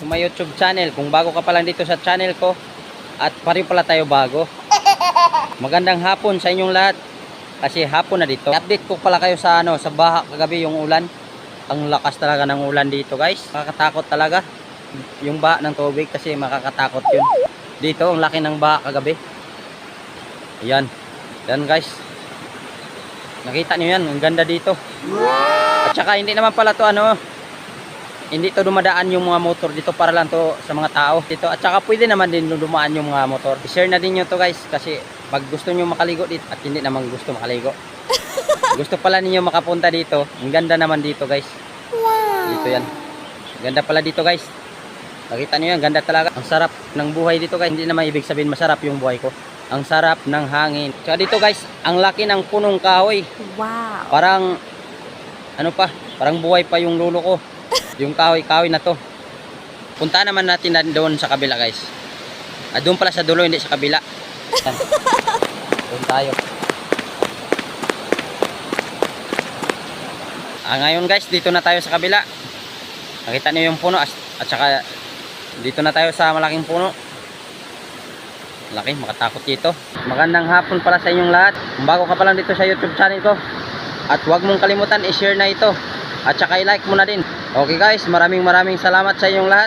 my YouTube channel. Kung bago ka pa lang dito sa channel ko, at pareho pala tayo bago. Magandang hapon sa inyong lahat. Kasi hapon na dito. Update ko pala kayo sa sa baha kagabi, yung ulan. Ang lakas talaga ng ulan dito, guys. Makakatakot talaga. Yung baha ng tubig kasi makakatakot yun. Dito ang laki ng baha kagabi. Ayan. Yan, guys. Nakita niyo yan, ang ganda dito. At saka hindi naman pala to hindi to dumadaan yung mga motor dito, para lang to sa mga tao dito. At saka pwede naman din dumaan yung mga motor. I-share na din nyo to, guys, kasi pag gusto nyo makaligo dito at hindi naman gusto makaligo, gusto pala ninyo makapunta dito. Ang ganda naman dito, guys. Dito yan, ganda pala dito, guys. Nakita nyo yan, ganda talaga. Ang sarap ng buhay dito, guys. Hindi naman ibig sabihin masarap yung buhay ko. Ang sarap ng hangin. Tsaka dito, guys, ang laki ng punong kahoy. Wow. Parang parang buhay pa yung lulo ko. Yung kahoy na to. Punta naman natin doon sa kabila, guys. Doon pala sa dulo, hindi sa kabila. Doon tayo. Ngayon, guys, dito na tayo sa kabila. Nakita niyo yung puno, at saka dito na tayo sa malaking puno. Laki, makatakot dito. Magandang hapon pala sa inyong lahat. Kung bago ka pa lang dito sa YouTube channel ko, at huwag mong kalimutan i-share na ito, at saka i-like mo na din. Okay, guys, maraming salamat sa inyong lahat.